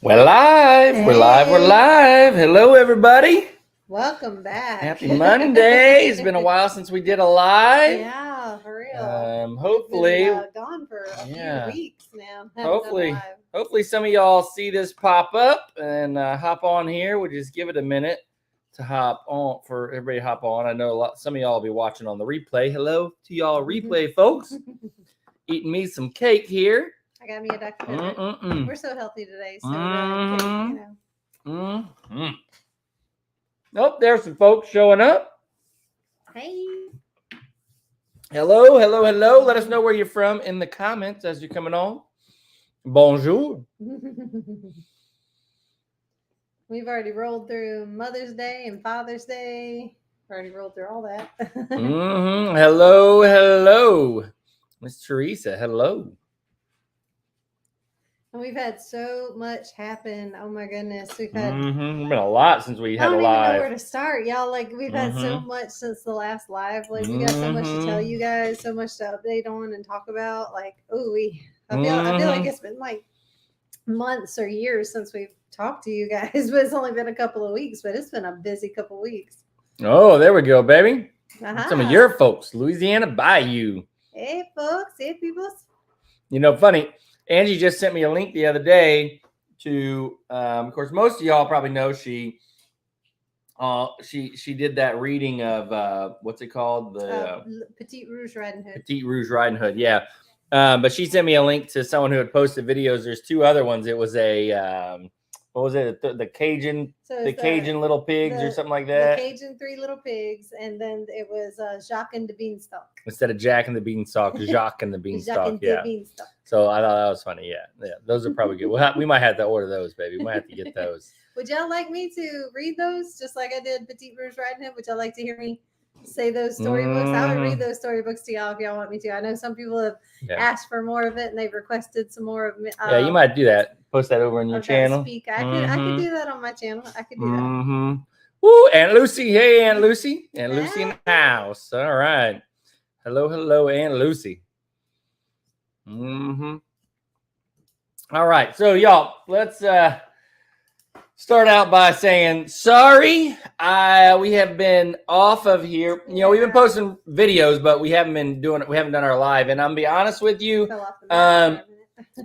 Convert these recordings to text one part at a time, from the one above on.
We're live. We're live. We're live. Hello, everybody. Welcome back. Happy Monday. It's been a while since we did a live. Yeah, for real. Hopefully, We've been, gone for a few weeks now. Hopefully, some of y'all see this pop up and hop on here. We'll just give it a minute to hop on for everybody to hop on. I know some of y'all will be watching on the replay. Hello to y'all replay folks. Eating me some cake here. I got me a Dr. Pepper. We're so healthy today. So Nope, there's some folks showing up. Hey. Hello. Let us know where you're from in the comments as you're coming on. Bonjour. We've already rolled through Mother's Day and Father's Day. Already rolled through all that. Hello. Miss Teresa, hello. And we've had so much happen. Oh my goodness. We've had been a lot since we had a live. I don't even know where to start, y'all. Like we've had so much since the last live. Like we got so much to tell you guys, so much to update on and talk about. Like, I feel like it's been like months or years since we've talked to you guys, but it's only been a couple of weeks, but it's been a busy couple of weeks. Oh, there we go, baby. Some of your folks, Louisiana Bayou. Hey folks, hey peoples. You know, funny. Angie just sent me a link the other day to, of course, most of y'all probably know she did that reading of what's it called, the Petite Rouge Riding Hood. Petite Rouge Riding Hood, yeah. But she sent me a link to someone who had posted videos. There's two other ones. It was a what was it? The Cajun, Cajun Little Pigs or something like that. The Cajun Three Little Pigs, and then it was Jacques and the Beanstalk. Instead of Jack and the Beanstalk, Jacques and the Beanstalk. Yeah. So I thought that was funny. Yeah. Those are probably good. We might have to order those, baby. We might have to get those. Would y'all like me to read those just like I did Petite Rouge Riding Hood? Would y'all like to hear me say those storybooks? I would read those storybooks to y'all if y'all want me to. I know some people have asked for more of it and they've requested some more of it. Yeah, you might do that. Post that over on your channel. I could do that on my channel. I could do that. Woo, Aunt Lucy. Hey, Aunt Lucy. Aunt Lucy in the house. All right. Hello, Aunt Lucy. All right. So, y'all, let's start out by saying sorry. We have been off of here. You know, we've been posting videos, but we haven't done our live. And I'm gonna be honest with you.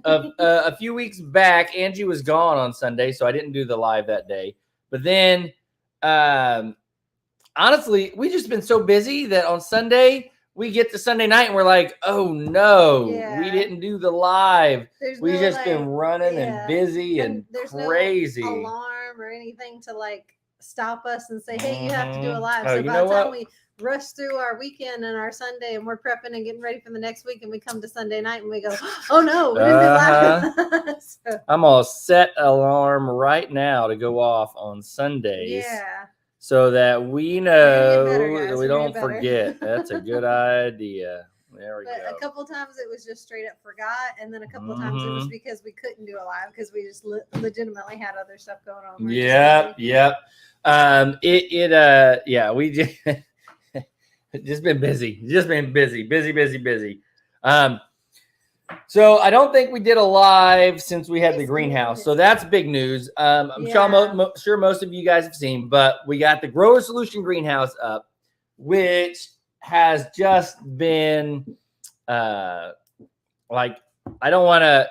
A few weeks back, Angie was gone on Sunday, so I didn't do the live that day. But then, honestly, we just been so busy that on Sunday we get to Sunday night and we're like, oh no, we didn't do the live. We just been running and busy and crazy. No alarm or anything to like stop us and say, hey, you have to do a live. So by the time we rush through our weekend and our Sunday and we're prepping and getting ready for the next week and we come to Sunday night and we go, oh no, we didn't do live. So, I'm gonna set alarm right now to go off on Sundays. Yeah. So that we know that we don't forget. That's a good idea. There we go. A couple of times it was just straight up forgot, and then a couple of times it was because we couldn't do a live because we just legitimately had other stuff going on. Yep. We just been busy. So I don't think we did a live since we had the greenhouse. So that's big news. I'm sure most of you guys have seen, but we got the Grower Solution greenhouse up, which has just been like, I don't want to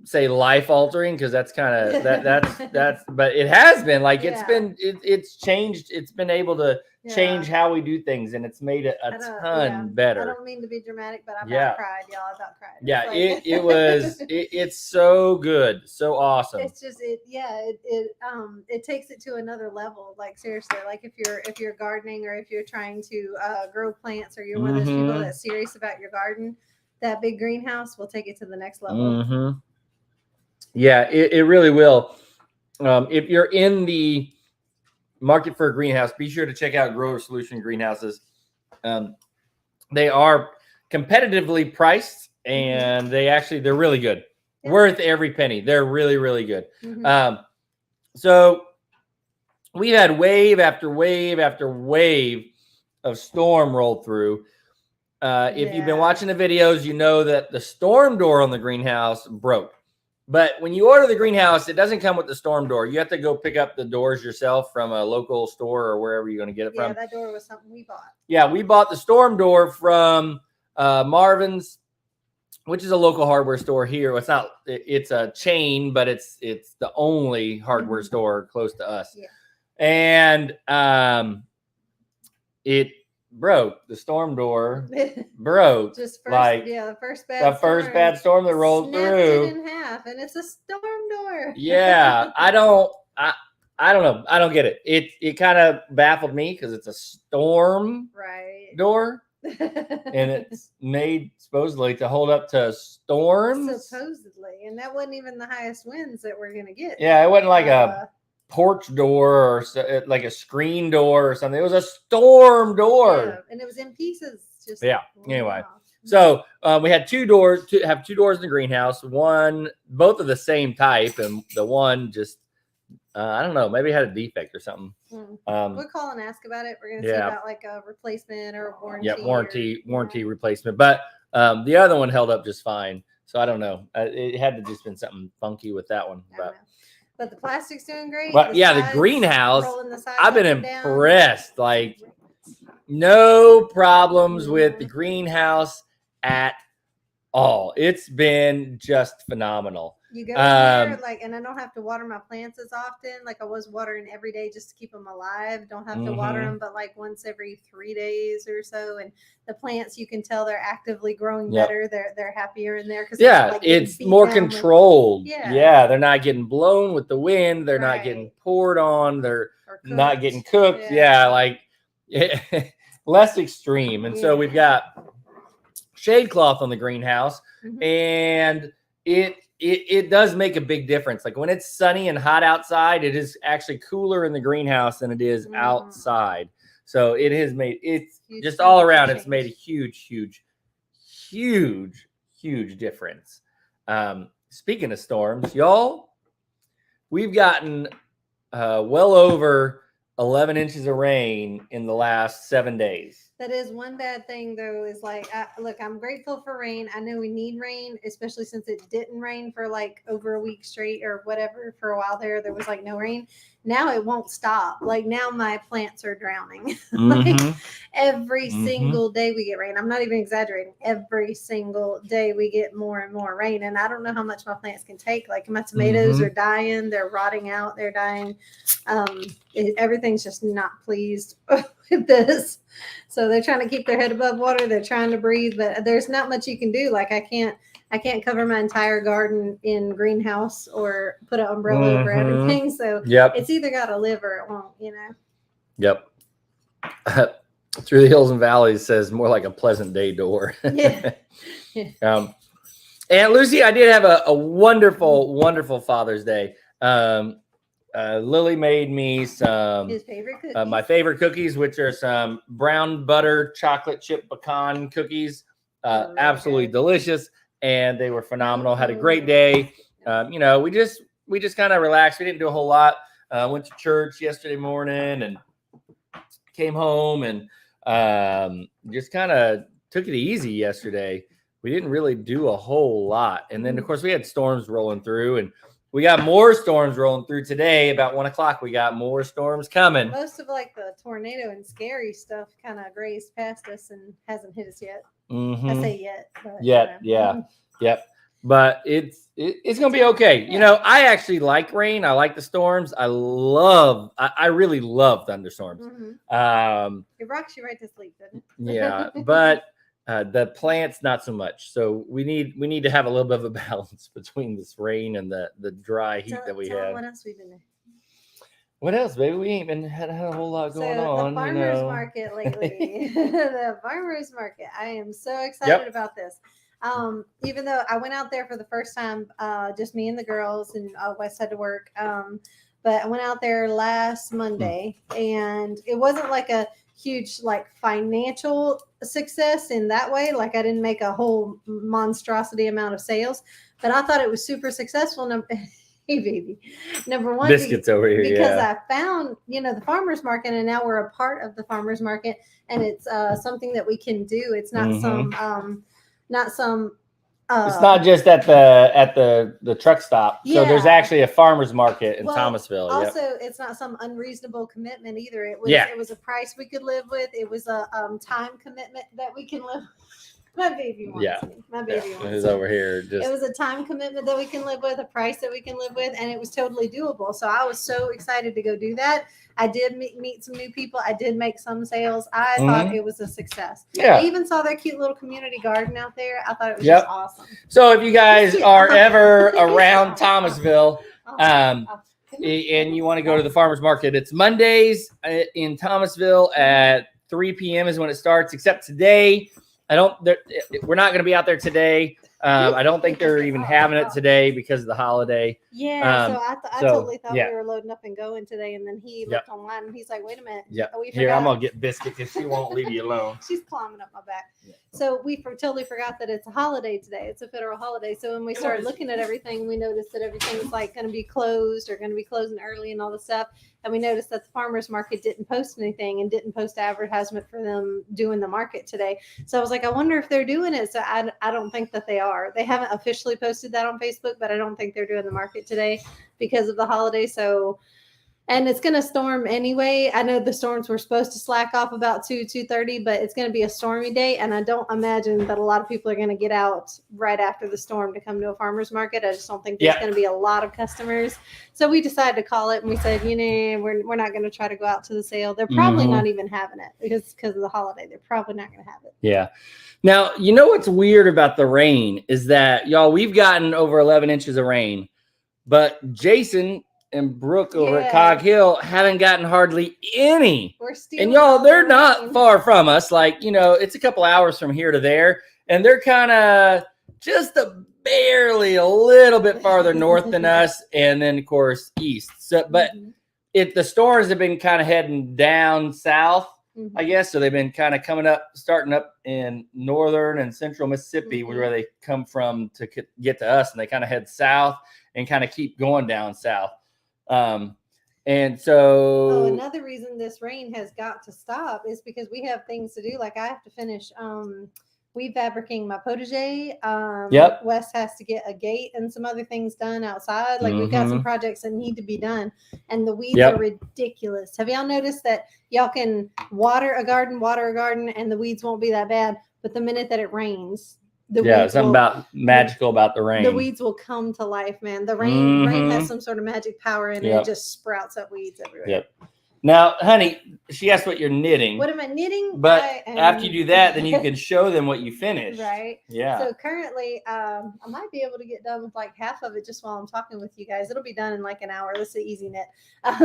say life altering because that's kind of that's but it has been like it's changed. It's been able to change how we do things, and it's made it a ton better. I don't mean to be dramatic, but I about cried, y'all. I about cried. Yeah, it's so good, so awesome. It's just it takes it to another level. Like seriously, like if you're gardening or if you're trying to grow plants or you're one of those people that's serious about your garden, that big greenhouse will take it to the next level. Yeah, it really will. If you're in the market for a greenhouse, be sure to check out Grower Solution greenhouses. They are competitively priced, and they're really good. Yeah. Worth every penny. They're really, really good. So we had wave after wave after wave of storm rolled through. If you've been watching the videos, you know that the storm door on the greenhouse broke. But when you order the greenhouse, it doesn't come with the storm door. You have to go pick up the doors yourself from a local store or wherever you're going to get it from. Yeah, that door was something we bought. Yeah, we bought the storm door from Marvin's, which is a local hardware store here. It's not, it's a chain, but it's the only hardware store close to us. Yeah. And it broke. The storm door broke. Just first, like the first bad storm that rolled snapped through. it in half, and it's a storm door. Yeah, I don't know. I don't get it. It kind of baffled me because it's a storm door, and it's made supposedly to hold up to storms. Supposedly, and that wasn't even the highest winds that we're gonna get. Yeah, it wasn't like a porch door or like a screen door or something. It was a storm door. Yeah, and it was in pieces. Just anyway. So we had two doors in the greenhouse, both of the same type, and the one just I don't know, maybe it had a defect or something. We'll call and ask about it. We're gonna see about like a replacement or a warranty. Yeah, warranty replacement. But the other one held up just fine. So I don't know. It had to just been something funky with that one. But the plastic's doing great. But the greenhouse, I've been impressed. Like, no problems with the greenhouse at all. It's been just phenomenal. You go in there, and I don't have to water my plants as often. Like I was watering every day just to keep them alive. Don't have to water them, but like once every 3 days or so. And the plants, you can tell they're actively growing better. They're happier in there because it's more controlled. They're not getting blown with the wind. They're not getting poured on. They're not getting cooked. Less extreme. And so we've got shade cloth on the greenhouse, and it does make a big difference. Like when it's sunny and hot outside, it is actually cooler in the greenhouse than it is outside. So it has made just all around. It's made a huge difference. Speaking of storms, y'all, we've gotten well over 11 inches of rain in the last 7 days. That is one bad thing, though, is like, look, I'm grateful for rain. I know we need rain, especially since it didn't rain for like over a week straight or whatever. For a while there was like no rain. Now it won't stop. Like now my plants are drowning. Like every single day we get rain. I'm not even exaggerating. Every single day we get more and more rain. And I don't know how much my plants can take. Like my tomatoes are dying. They're rotting out. They're dying. Everything's just not pleased with this. So they're trying to keep their head above water. They're trying to breathe, but there's not much you can do. Like I can't cover my entire garden in greenhouse or put an umbrella over everything. So it's either got to live or it won't, Yep. Through the Hills and Valleys says more like a pleasant day door. And Lucy, I did have a wonderful Father's Day. Lily made me some his favorite cookies. My favorite cookies, which are some brown butter chocolate chip pecan cookies. Absolutely delicious. And they were phenomenal. Had a great day. We just kind of relaxed. We didn't do a whole lot. Went to church yesterday morning and came home and just kind of took it easy yesterday. We didn't really do a whole lot. And then, of course, we had storms rolling through, and we got more storms rolling through today. About 1 o'clock, we got more storms coming. Most of like the tornado and scary stuff kind of grazed past us and hasn't hit us yet. I say yet. But, Yep. But it's gonna be okay. I actually like rain. I like the storms. I really love thunderstorms. It rocks you right to sleep, doesn't it? Yeah, but the plants not so much. So we need to have a little bit of a balance between this rain and the dry heat that we have. What else we've been doing? What else, baby? We ain't been had a whole lot going on. The farmers market lately. The farmers market. I am so excited about this. Even though I went out there for the first time, just me and the girls, and Wes had to work. But I went out there last Monday, and it wasn't like a huge financial success in that way. Like I didn't make a whole monstrosity amount of sales, but I thought it was super successful. Hey, baby. Number one, biscuits over here because I found the farmers market, and now we're a part of the farmers market, and it's something that we can do. It's not some It's not just at the truck stop. So there's Yeah. actually a farmer's market in Well, Thomasville. Also, Yep. it's not some unreasonable commitment either. It was Yeah. it was a price we could live with. It was a time commitment that we can live. My baby wants me. My baby wants He's me. over here. It Just was a time commitment that we can live with, a price that we can live with, and it was totally doable. So I was so excited to go do that. I did meet some new people. I did make some sales. I thought it was a success. yeah. I even saw their cute little community garden out there. I thought it was Yep. just awesome. So if you guys Yeah. are ever around Thomasville, And and you want to go to the farmers market, it's Mondays in Thomasville at 3 p.m. is when it starts. Except today, we're not going to be out there today. I don't think they're even having it today because of the holiday. Yeah, so I totally thought we were loading up and going today, and then he looked online and he's like, "Wait a minute, we forgot." Here, I'm gonna get Biscuit because she won't leave you alone. She's climbing up my back. So we totally forgot that it's a holiday today. It's a federal holiday. So when we started looking at everything, we noticed that everything was like going to be closed or going to be closing early and all this stuff. And we noticed that the farmers market didn't post anything and didn't post advertisement for them doing the market today. So I was like, I wonder if they're doing it. So I don't think that they are. They haven't officially posted that on Facebook, but I don't think they're doing the market today because of the holiday. So, and it's going to storm anyway. I know the storms were supposed to slack off about 2:30, but it's going to be a stormy day. And I don't imagine that a lot of people are going to get out right after the storm to come to a farmer's market. I just don't think there's going to be a lot of customers. So we decided to call it and we said, we're not going to try to go out to the sale. They're probably not even having it because of the holiday. They're probably not going to have it. Yeah. Now, you know what's weird about the rain is that, y'all, we've gotten over 11 inches of rain, but Jason and Brooke over at Cog Hill haven't gotten hardly any. And y'all, they're not far from us. Like, it's a couple hours from here to there. And they're kind of just barely a little bit farther north than us. And then, of course, east. So, but the storms have been kind of heading down south, I guess. So they've been kind of starting up in northern and central Mississippi, where they come from to get to us. And they kind of head south and kind of keep going down south. And so another reason this rain has got to stop is because we have things to do. Like I have to finish weed fabricating my potager. Wes has to get a gate and some other things done outside. Like we've got some projects that need to be done, and the weeds are ridiculous. Have y'all noticed that y'all can water a garden, and the weeds won't be that bad, but the minute that it rains, something magical about the rain. The weeds will come to life, man. The rain has some sort of magic power in it. It just sprouts up weeds everywhere. Yep. Now, honey, she asked what you're knitting. What am I knitting? But after you do that, then you can show them what you finished. Right. Yeah. So currently, I might be able to get done with like half of it just while I'm talking with you guys. It'll be done in like an hour. This is an easy knit.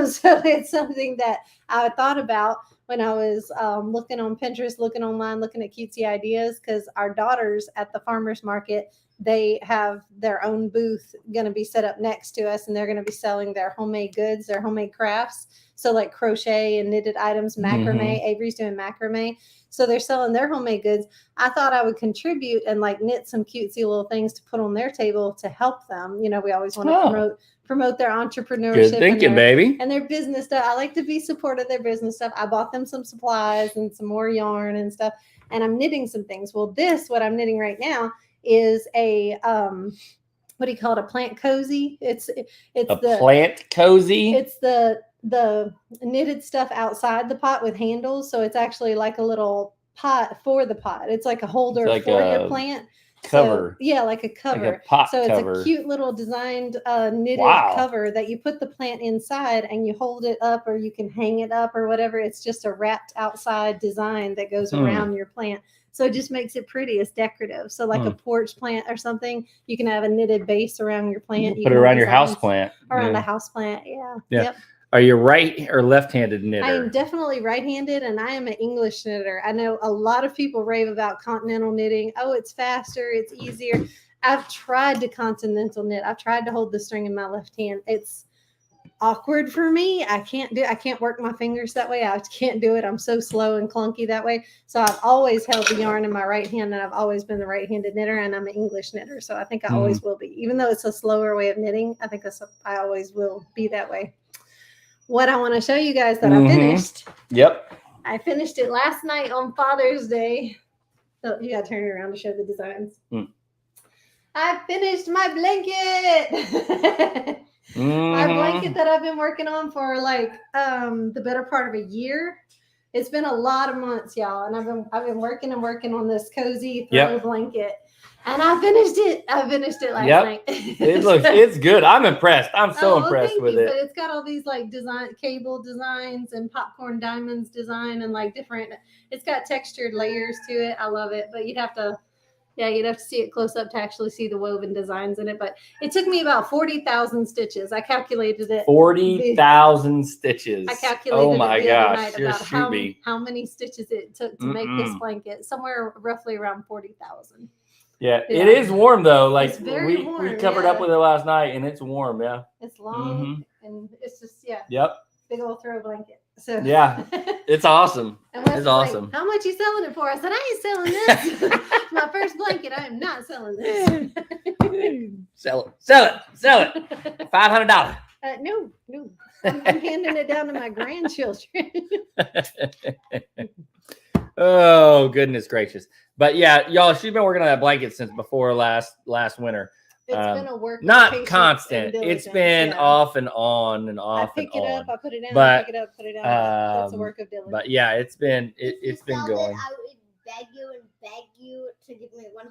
So it's something that I thought about when I was looking on Pinterest, looking online, looking at cutesy ideas, because our daughters at the farmers market, they have their own booth going to be set up next to us, and they're going to be selling their homemade goods, their homemade crafts. So like crochet and knitted items, macrame. Avery's doing macrame. So they're selling their homemade goods. I thought I would contribute and like knit some cutesy little things to put on their table to help them. We always want to promote their entrepreneurship. Good thinking, baby. And their business stuff. I like to be supportive of their business stuff. I bought them some supplies and some more yarn and stuff. And I'm knitting some things. Well, what I'm knitting right now is a what do you call it? A plant cozy. It's the plant cozy. It's the knitted stuff outside the pot with handles. So it's actually like a little pot for the pot. It's like a holder for your plant. Cover. So, like a cover. Like a pot so cover. It's a cute little designed knitted cover that you put the plant inside and you hold it up, or you can hang it up or whatever. It's just a wrapped outside design that goes around your plant. So it just makes it pretty. It's decorative. So like a porch plant or something, you can have a knitted base around your plant. You put it around your house plant. Around a house plant. Yeah. Yep. Are you right or left-handed knitter? I am definitely right-handed, and I am an English knitter. I know a lot of people rave about continental knitting. Oh, it's faster, it's easier. I've tried to continental knit. I've tried to hold the string in my left hand. It's awkward for me. I can't work my fingers that way. I can't do it. I'm so slow and clunky that way. So I've always held the yarn in my right hand, and I've always been the right-handed knitter, and I'm an English knitter. So I think I always will be. Even though it's a slower way of knitting, I think I always will be that way. What I want to show you guys that I finished. Yep. I finished it last night on Father's Day. So you got to turn it around to show the designs. I finished my blanket. My blanket that I've been working on for like the better part of a year. It's been a lot of months, y'all, and I've been working on this cozy throw blanket. And I finished it. I finished it last night. It's good. I'm impressed. I'm so impressed with it. But it's got all these like cable designs and popcorn diamonds design and like different. It's got textured layers to it. I love it. But you'd have to see it close up to actually see the woven designs in it. But it took me about 40,000 stitches. I calculated it. 40,000 stitches. I calculated oh my it the gosh, other night about how many stitches it took to make this blanket. Somewhere roughly around 40,000. Yeah, it is warm though. Like it's very warm, we covered up with it last night, and it's warm. Yeah, it's long and it's just Yep. Big old throw blanket. So yeah, it's awesome. It's awesome. Like, how much you selling it for? I said, I ain't selling this. It's my first blanket. I am not selling this. Sell it. $500. No. I'm handing it down to my grandchildren. Oh, goodness gracious. But yeah, y'all, she's been working on that blanket since before last winter. It's been a work. Not constant. It's been off and on and off. I pick it up, I put it down. But, I pick it up, put it down. That's a work of diligence. But yeah, it's been going. I would beg you to give me $100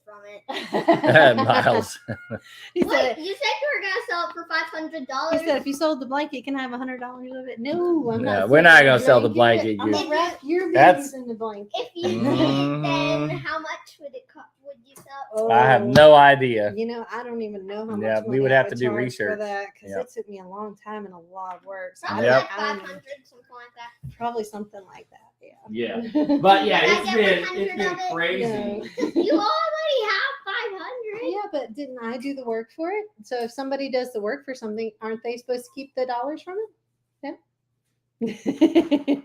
from it. Miles. You said you were gonna sell it for $500. He said if you sold the blanket, you can have $100 of it. No, I'm not. We're not gonna sell the blanket. I'm gonna wrap your babies in the blanket. If you did, then how much would you sell? I have no idea. You know, I don't even know how much. Yeah, we would have to do research for that because it took me a long time and a lot of work. So probably like 500, something like that. Probably something like that. Yeah, but yeah, it's been crazy. You already have 500. Yeah, but didn't I do the work for it? So if somebody does the work for something, aren't they supposed to keep the dollars from it? Yeah.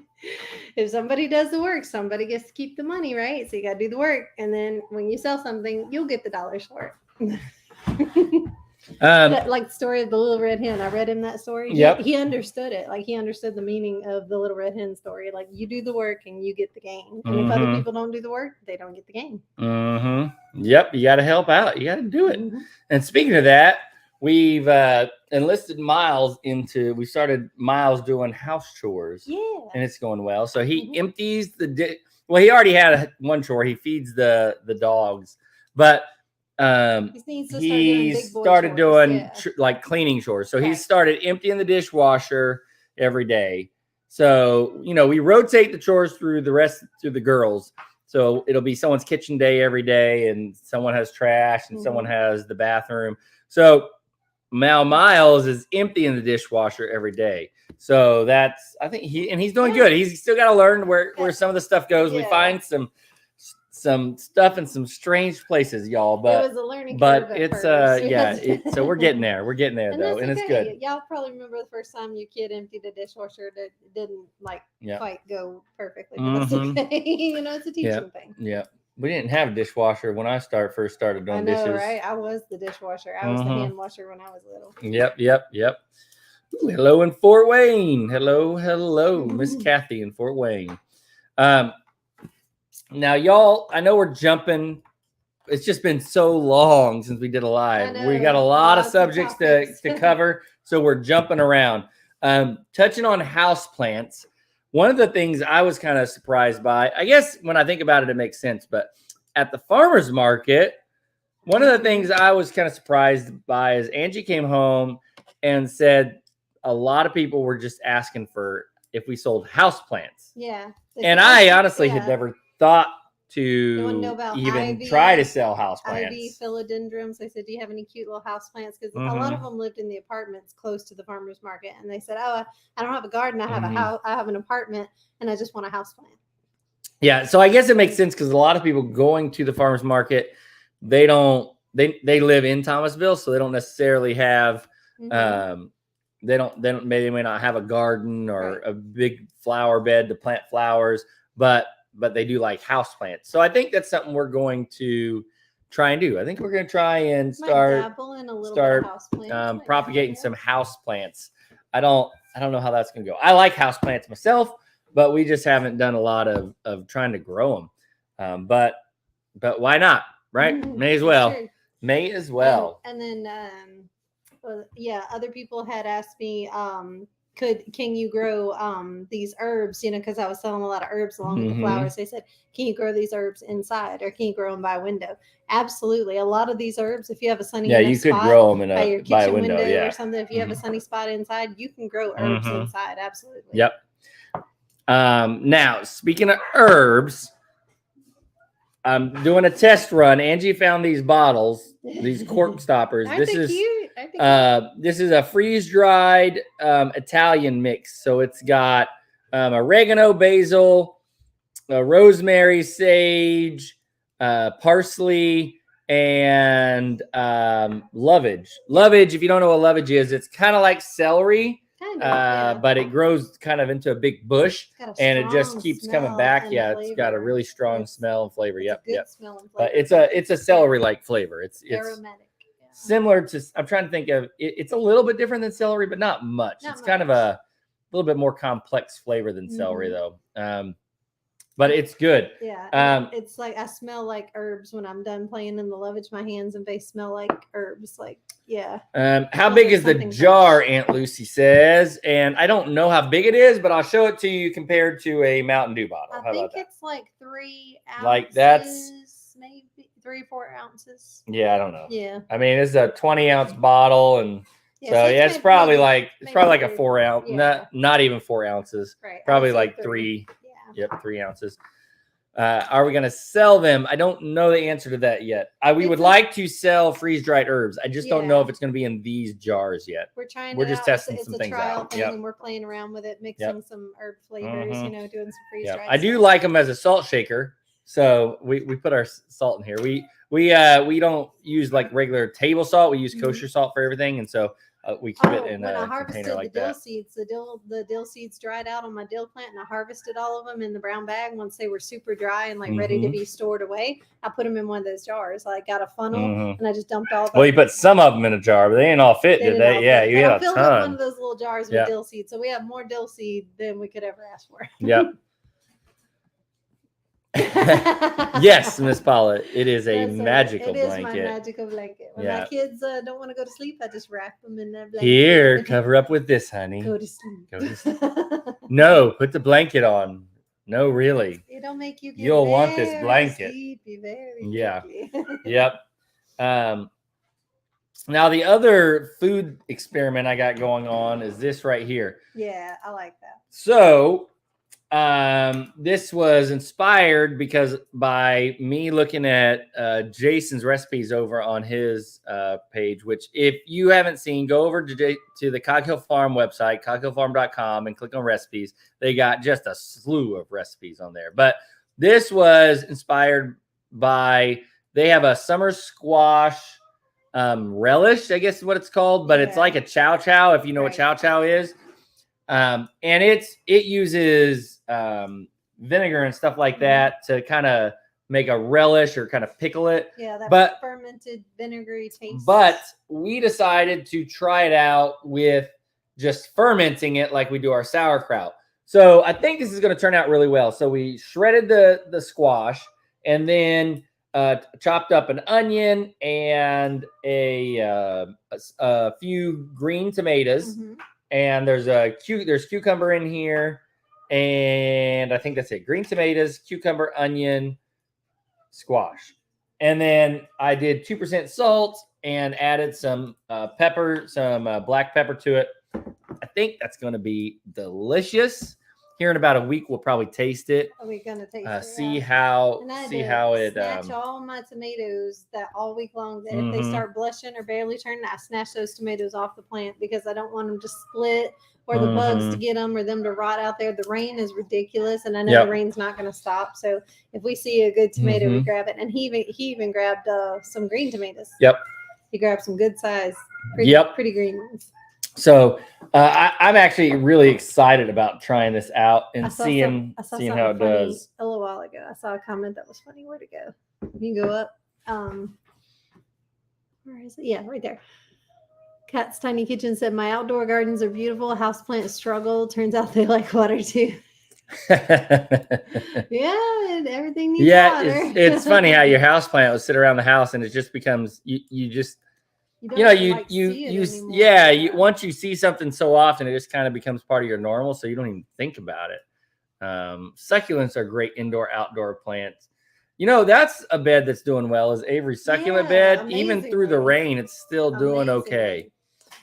If somebody does the work, somebody gets to keep the money, right? So you got to do the work, and then when you sell something, you'll get the dollars for it. Like the story of the little red hen. I read him that story. Yep. He understood it. Like he understood the meaning of the little red hen story. Like you do the work and you get the gain. And if other people don't do the work, they don't get the gain. Yep. You got to help out. You got to do it. And speaking of that, we've enlisted Miles we started Miles doing house chores. Yeah. And it's going well. So he empties well, he already had one chore. He feeds the dogs, but he started doing like cleaning chores. So he started emptying the dishwasher every day. So, we rotate the chores through the girls. So it'll be someone's kitchen day every day, and someone has trash and someone has the bathroom. So now Miles is emptying the dishwasher every day. So I think he's doing good. He's still got to learn where some of the stuff goes. We find some stuff in some strange places, y'all, but it was a learning curve, but it's so we're getting there though, and it's good. Y'all probably remember the first time your kid emptied a dishwasher that didn't quite go perfectly, but that's okay. It's a teaching thing. We didn't have a dishwasher when I first started doing dishes. Right? I was the dishwasher. I was the hand washer when I was little. Yep. Ooh, hello in Fort Wayne. Hello, Miss Kathy in Fort Wayne. Now, y'all, I know we're jumping. It's just been so long since we did a live. We got a lot of subjects to cover, so we're jumping around. Touching on houseplants, one of the things I was kind of surprised by, I guess when I think about it, it makes sense, but at the farmer's market, one of the things I was kind of surprised by is Angie came home and said a lot of people were just asking for if we sold houseplants. Yeah. And I honestly had never thought to even try to sell houseplants. Ivy, philodendrons. I said, do you have any cute little houseplants? Because a lot of them lived in the apartments close to the farmer's market. And they said, oh, I don't have a garden. I have a house. I have an apartment and I just want a houseplant. Yeah. So I guess it makes sense because a lot of people going to the farmer's market, they live in Thomasville. So they don't necessarily have, they may not have a garden or a big flower bed to plant flowers, but they do like house plants. So I think that's something we're going to try and do. I think we're going to try and start propagating some house plants. I don't know how that's going to go. I like house plants myself, but we just haven't done a lot of trying to grow them. But why not? right? May as well. Sure. May as well. And then, other people had asked me, can you grow these herbs? Because I was selling a lot of herbs along with the flowers. They said, can you grow these herbs inside, or can you grow them by window? Absolutely. A lot of these herbs, if you have a sunny you could spot grow them by your by a kitchen window, or something. If you have a sunny spot inside, you can grow herbs inside. Absolutely. Yep. Now, speaking of herbs, I'm doing a test run. Angie found these bottles, these cork stoppers. This is cute. This is a freeze-dried Italian mix. So it's got oregano, basil, rosemary, sage, parsley, and lovage. Lovage, if you don't know what lovage is, it's kind of like celery. But it grows kind of into a big bush, and it just keeps coming back. Yeah, it's got a really strong smell and flavor. Yep. Smell and flavor. But it's a celery-like flavor. It's aromatic. Similar to, I'm trying to think of it, it's a little bit different than celery, but not much. It's kind of a little bit more complex flavor than celery, though. But it's good. Yeah. It's like I smell like herbs when I'm done playing in the lovage. My hands and face smell like herbs. Like, yeah. How big is the jar? Aunt Lucy says, and I don't know how big it is, but I'll show it to you compared to a Mountain Dew bottle. I think it's like 3 ounces. Like that's maybe 3 or 4 ounces. Yeah, I don't know. Yeah. I mean, it's a 20-ounce bottle, and it's probably like a 4 ounce, not even 4 ounces. Right. Probably like 3. Yep, 3 ounces. Are we going to sell them? I don't know the answer to that yet. We would like to sell freeze-dried herbs. I just don't know if it's going to be in these jars yet. We're just testing some things out. And we're playing around with it, mixing some herb flavors, doing some freeze-dried. I do like them as a salt shaker. So we put our salt in here. We don't use like regular table salt. We use kosher salt for everything. And so we keep it in a container like that. The dill seeds dried out on my dill plant, and I harvested all of them in the brown bag once they were super dry and like ready to be stored away. I put them in one of those jars. I got a funnel and I just dumped all of them. Well, you put some of them in a jar, but they ain't all fit, did they? Yeah, you had a ton. Up one of those little jars with dill seed. So we have more dill seed than we could ever ask for. Yep. Yes, Miss Paula, it is a magical blanket. It is my magical blanket. When my kids don't want to go to sleep, I just wrap them in that blanket. Here, cover up with this, honey. Go to sleep. Go to sleep. No, put the blanket on. No, really. It'll make you. You'll want this blanket. Sleepy very Yep. Now the other food experiment I got going on is this right here. Yeah, I like that. So. This was inspired by me looking at Jason's recipes over on his page, which if you haven't seen, go over to the Cog Hill Farm website, coghillfarm.com, and click on recipes. They got just a slew of recipes on there. But this was inspired by, they have a summer squash relish, I guess is what it's called, but it's like a chow chow, if you know what chow chow is. And it uses vinegar and stuff like that to kind of make a relish or kind of pickle it. Yeah, that fermented vinegary taste. But we decided to try it out with just fermenting it like we do our sauerkraut. So I think this is going to turn out really well. So we shredded the squash and then chopped up an onion and a few green tomatoes. And there's cucumber in here, and I think that's it. Green tomatoes, cucumber, onion, squash. And then I did 2% salt and added some pepper, some black pepper to it. I think that's going to be delicious. Here in about a week, we'll probably taste it. Are we going to taste it? See how it. Snatch all my tomatoes that all week long. That if they start blushing or barely turning, I snatch those tomatoes off the plant because I don't want them to split or the bugs to get them or them to rot out there. The rain is ridiculous, and I know the rain's not going to stop. So if we see a good tomato, we grab it. And he even grabbed some green tomatoes. Yep. He grabbed some good size, pretty green ones. So I'm actually really excited about trying this out and seeing how it does. A little while ago, I saw a comment that was funny. Where'd it go? You can go up. Where is it? Yeah, right there. Cat's Tiny Kitchen said, my outdoor gardens are beautiful. Houseplants struggle. Turns out they like water too. Yeah, and everything needs Yeah, water. it's funny how your house plant will sit around the house and it just becomes you just you don't you know even, like, see it anymore. yeah, once you see something so often it just kind of becomes part of your normal, so you don't even think about it. Succulents are great indoor outdoor plants. You know, that's a bed that's doing well is Avery's succulent Yeah, bed. Even through the amazingly. rain, it's still doing okay. Amazingly.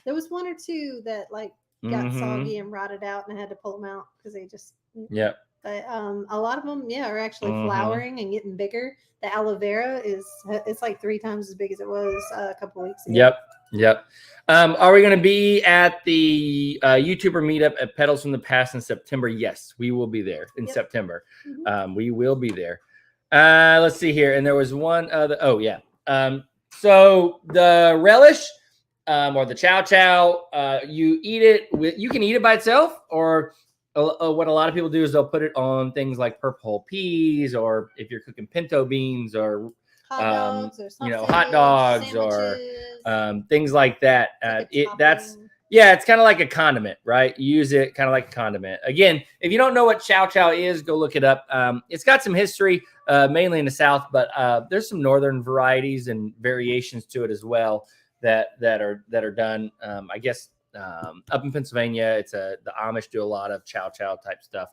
There was one or two that like got soggy and rotted out, and I had to pull them out because they just. Yep. But a lot of them, yeah, are actually Mhm. flowering and getting bigger. The aloe vera it's like 3 times as big as it was a couple of weeks ago. Yep. Are we going to be at the YouTuber meetup at Petals from the Past in September? Yes, we will be there in September. We will be there. Let's see here. And there was one other. Oh, yeah. So the relish or the chow chow, you eat it with, you can eat it by itself, or what a lot of people do is they'll put it on things like purple peas, or if you're cooking pinto beans, or hot dogs, or you know, hot dogs, or things like that. That's it's kind of like a condiment, right? You use it kind of like a condiment. Again, if you don't know what chow chow is, go look it up. It's got some history, mainly in the South, but there's some northern varieties and variations to it as well that are done. I guess up in Pennsylvania, it's the Amish do a lot of chow chow type stuff,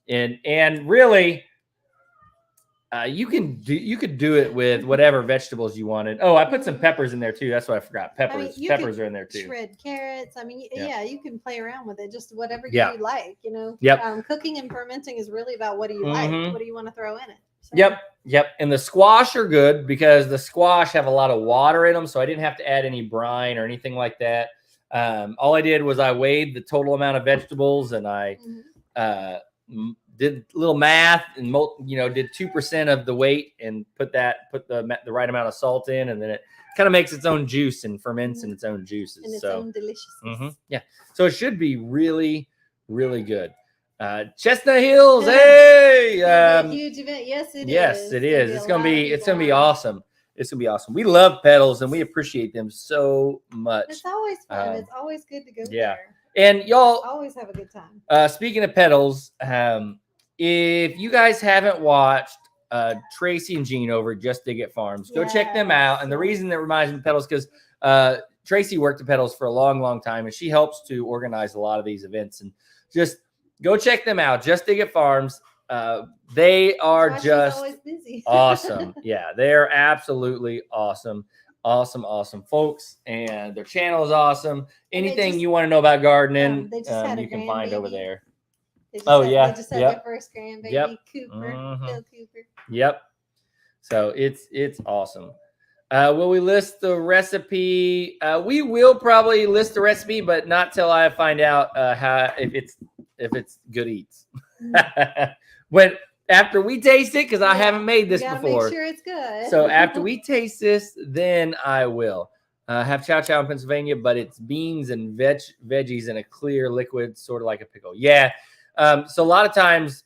and really. You could do it with whatever vegetables you wanted. Oh, I put some peppers in there too. That's what I forgot. Peppers. Peppers are in there too. Shred carrots. I mean, yeah, you can play around with it. Just whatever Yeah. you like, you know. Yep. Cooking and fermenting is really about what do you like? What do you want to throw in it? So. Yep. And the squash are good because the squash have a lot of water in them, so I didn't have to add any brine or anything like that. All I did was I weighed the total amount of vegetables, and I did a little math and did 2% of the weight and put the right amount of salt in, and then it kind of makes its own juice and ferments in its own juices. And its own deliciousness. Yeah. So it should be really, really good. Chestnut Hills, hey! Huge event. Yes, it is. Yes, it is. It's gonna be awesome. It's gonna be awesome. We love Petals and we appreciate them so much. It's always fun. It's always good to go there. And y'all always have a good time. Speaking of Petals, if you guys haven't watched Tracy and Jean over at Just Dig It Farms, go check them out. And the reason that reminds me of Petals because Tracy worked at Petals for a long, long time, and she helps to organize a lot of these events. And just go check them out. Just Dig It Farms. They are just always busy. awesome. Yeah, they are absolutely awesome. Awesome folks, and their channel is awesome. Anything you want to know about gardening, you can find over there. They just had their first grandbaby, Cooper, Phil Cooper. Yep. So it's awesome. Will we list the recipe? We will probably list the recipe, but not till I find out if it's good eats. After we taste it, because I haven't made this before. Make sure it's good. So after we taste this, then I will have chow chow in Pennsylvania, but it's beans and veggies in a clear liquid, sort of like a pickle. Yeah. So a lot of times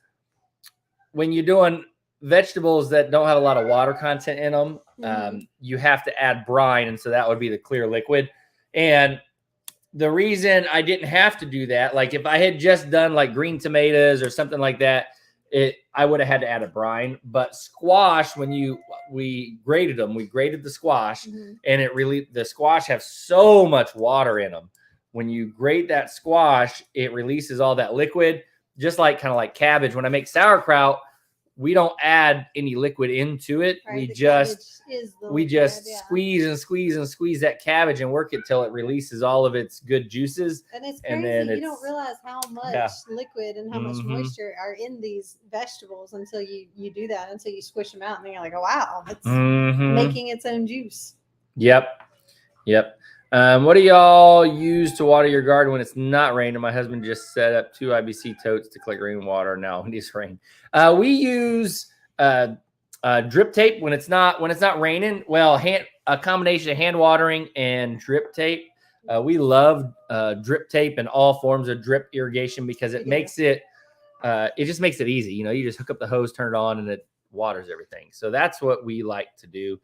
when you're doing vegetables that don't have a lot of water content in them, you have to add brine, and so that would be the clear liquid. And the reason I didn't have to do that, like if I had just done like green tomatoes or something like that, I would have had to add a brine. But squash, when we grated them, we grated the squash, and the squash have so much water in them. When you grate that squash, it releases all that liquid, just like kind of like cabbage. When I make sauerkraut, we don't add any liquid into it. Right, we just squeeze and squeeze that cabbage and work it till it releases all of its good juices. And it's crazy. You don't realize how much liquid and how much moisture are in these vegetables until you do that, until you squish them out, and then you're like, oh wow, it's making its own juice. Yep. What do y'all use to water your garden when it's not raining? My husband just set up 2 IBC totes to collect rainwater now when it's rain. We use drip tape when it's not raining. Well, a combination of hand watering and drip tape. We love drip tape and all forms of drip irrigation because it makes it just makes it easy. You know, you just hook up the hose, turn it on, and it waters everything. So that's what we like to do.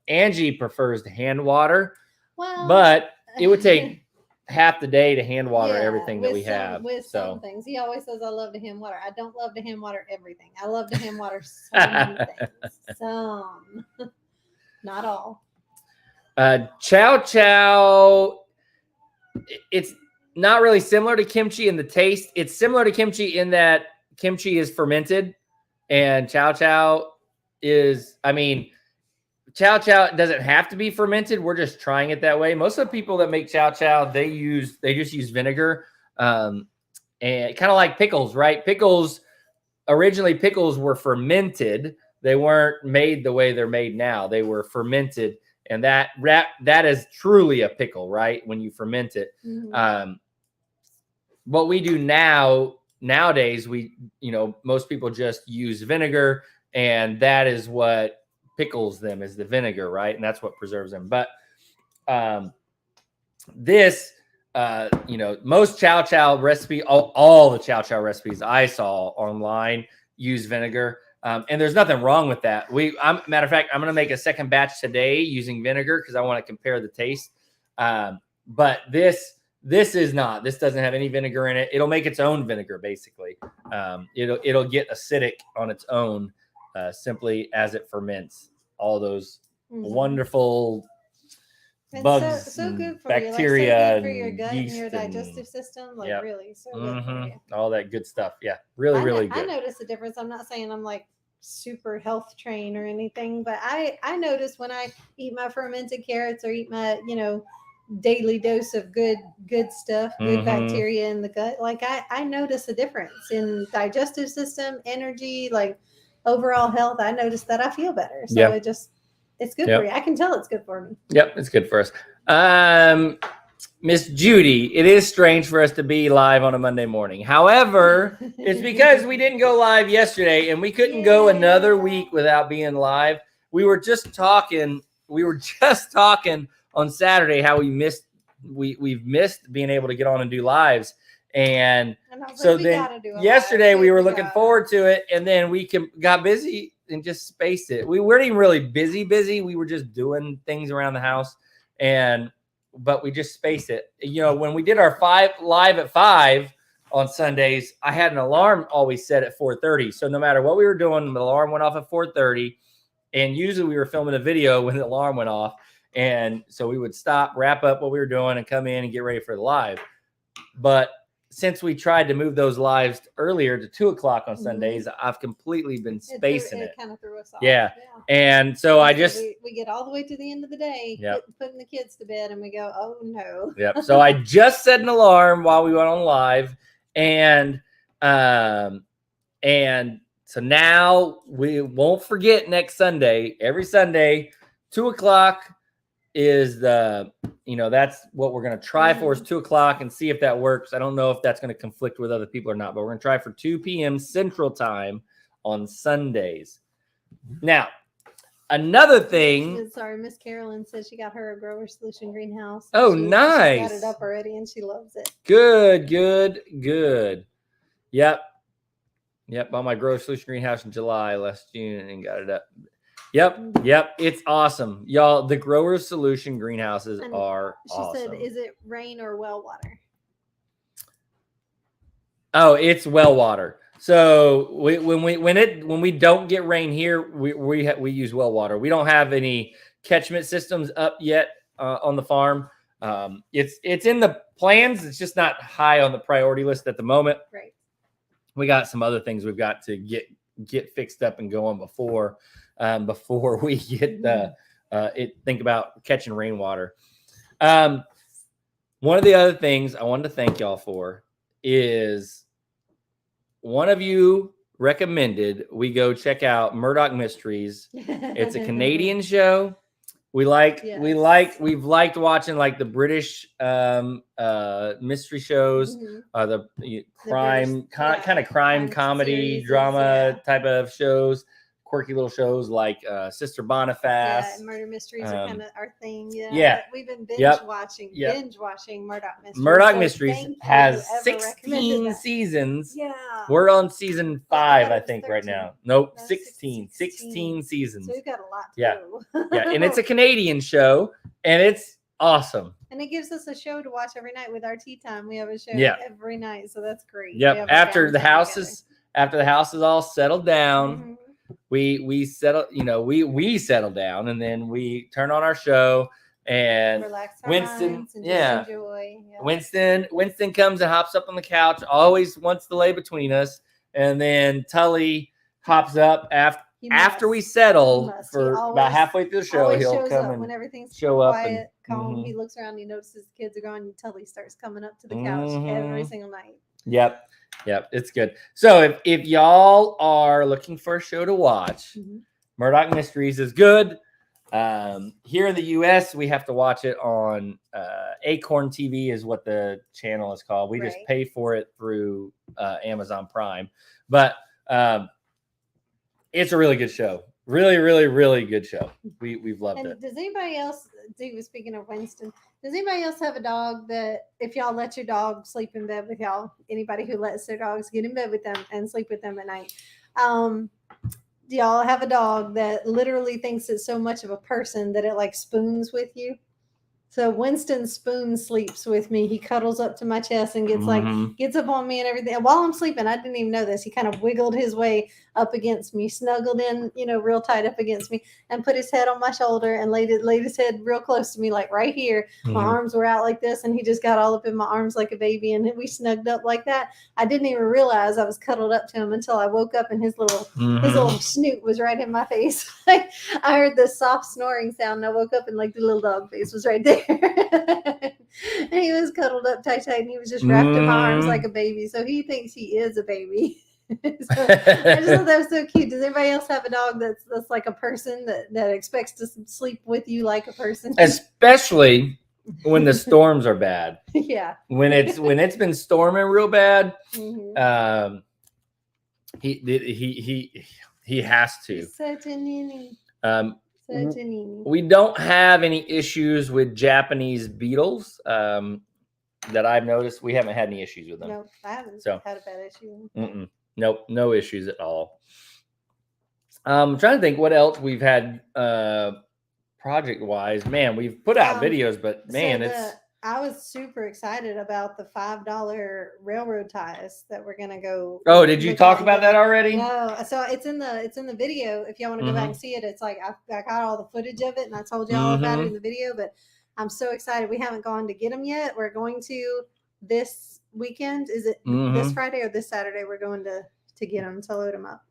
Angie prefers to hand water. Well, but it would take half the day to hand water Yeah, everything that with we some- have. With So some things, he always says, "I love to hand water." I don't love to hand water everything. I love to hand water some things, some, not all. Chow Chow, it's not really similar to kimchi in the taste. It's similar to kimchi in that kimchi is fermented, and Chow Chow is, I mean, Chow Chow doesn't have to be fermented. We're just trying it that way. Most of the people that make Chow Chow, they just use vinegar, and kind of like pickles, right? Originally pickles were fermented. They weren't made the way they're made now. They were fermented, and that is truly a pickle, right? When you ferment it. Mhm. What we do nowadays, most people just use vinegar, and that is what pickles them, is the vinegar, right? And that's what preserves them. But this, most Chow Chow recipe, all the Chow Chow recipes I saw online use vinegar. And there's nothing wrong with that. Matter of fact, I'm going to make a second batch today using vinegar because I want to compare the taste. But this is not. This doesn't have any vinegar in it. It'll make its own vinegar, basically. It'll get acidic on its own simply as it ferments all those Mhm. wonderful And bugs, so and good for bacteria, you, like so good for your and gut and yeast your and- digestive system. Like Yep. really, so good for you. all that good stuff. Yeah, really I good. notice a difference. I'm not saying I'm like super health trained or anything, but I notice when I eat my fermented carrots or eat my daily dose of good stuff, good Mhm. bacteria in the gut. Like I notice a difference in digestive system, energy, like overall health. I notice that I feel better. So Yeah. it's good Yep. for you. I can tell it's good for me. Yep, it's good for us. Miss Judy, it is strange for us to be live on a Monday morning. However, it's because we didn't go live yesterday, and we couldn't go another week without being live. We were just talking on Saturday how we've missed being able to get on and do lives. And And I was so like, we then gotta do a yesterday live. we were We looking gotta. forward to it, and then we got busy and just spaced it. We weren't even really busy. We were just doing things around the house, but we just spaced it. When we did our live at 5 on Sundays, I had an alarm always set at 4:30. So no matter what we were doing, the alarm went off at 4:30, and usually we were filming a video when the alarm went off. And so we would stop, wrap up what we were doing, and come in and get ready for the live. But since we tried to move those lives earlier to 2:00 on Sundays, I've completely been spacing it. It kind of threw us off. Yeah. And so we get all the way to the end of the day, putting the kids to bed, and we go, oh no. Yep. So I just set an alarm while we went on live, and so now we won't forget next Sunday. Every Sunday, 2:00 is that's what we're going to try for, is 2:00, and see if that works. I don't know if that's going to conflict with other people or not, but we're going to try for 2 p.m. Central Time on Sundays. Now, another thing. Sorry, Miss Carolyn said she got her a Grower Solution greenhouse. Oh, She nice. got it up already, and she loves it. Good. Yep. Bought my Grower Solution greenhouse in July last June and got it up. Yep. It's awesome. Y'all, the Grower Solution greenhouses are awesome. She said, is it rain or well water? Oh, it's well water. So when we don't get rain here, we use well water. We don't have any catchment systems up yet on the farm. It's in the plans. It's just not high on the priority list at the moment. Right. We got some other things we've got to get fixed up and going before we get think about catching rainwater. One of the other things I wanted to thank y'all for is one of you recommended we go check out Murdoch Mysteries. It's a Canadian show. We've liked watching like the British mystery shows, the crime kind of crime comedy series, drama type of shows, quirky little shows like Sister Boniface. Yeah, murder mysteries are kind of our thing. Yeah. We've been binge watching Murdoch Mysteries. Murdoch Mysteries has 16 seasons. Yeah. We're on season 5, I think, 13. right now. Nope, No, 16 seasons. So we've got a lot to Yeah. do. Yeah, and it's a Canadian show, and it's awesome. And it gives us a show to watch every night with our tea time. We have a show Yeah. every night, so that's great. We Yep. have our After the downtime house together. is all settled down, Mhm. we settle, we settle down, and then we turn on our show, and Relax our Winston, minds and yeah. just enjoy. Yeah. Winston comes and hops up on the couch, always wants to lay between us, and then Tully hops up He after must. we settle He must. He for always- about halfway through the show. Always He'll shows come up and when everything's show up quiet, and calm. mhm. He looks around, he notices the kids are gone. You tell he starts coming up to the couch every Mhm. single night. Yep, it's good. So if y'all are looking for a show to watch, Mhm. Murdoch Mysteries is good. Here in the U.S., we have to watch it on Acorn TV is what the channel is called. We just Right. pay for it through Amazon Prime, but it's a really good show. Really, really, really good show. We've loved And it. does anybody else, speaking of Winston, does anybody else have a dog that if y'all let your dog sleep in bed with y'all, anybody who lets their dogs get in bed with them and sleep with them at night, do y'all have a dog that literally thinks it's so much of a person that it like spoons with you? So Winston spoon sleeps with me. He cuddles up to my chest and gets up on me and everything. And while I'm sleeping, I didn't even know this. He kind of wiggled his way up against me, snuggled in, real tight up against me, and put his head on my shoulder and laid his head real close to me, like right here. My arms were out like this, and he just got all up in my arms like a baby, and we snugged up like that. I didn't even realize I was cuddled up to him until I woke up and his little snoot was right in my face. I heard this soft snoring sound, and I woke up and like the little dog face was right there. And he was cuddled up tight, and he was just wrapped in my arms like a baby. So he thinks he is a baby. So I just thought that was so cute. Does anybody else have a dog that's like a person that expects to sleep with you like a person? Especially when the storms are bad. Yeah. When it's been storming real bad, Mm-hmm. he has to. Such a ninny. Such a ninny. We don't have any issues with Japanese beetles that I've noticed. We haven't had any issues with them. No, I haven't had a bad issue. Nope, no issues at all. I'm trying to think what else we've had project wise. Man, we've put out videos, but man, I was super excited about the $5 railroad ties that we're gonna go. Oh, did you talk about that already? No, so it's in the video. If y'all want to go back and see it, it's like I got all the footage of it, and I told you all about it in the video. But I'm so excited. We haven't gone to get them yet. We're going to this weekend. Is it this Friday or this Saturday? We're going to get them to load them up.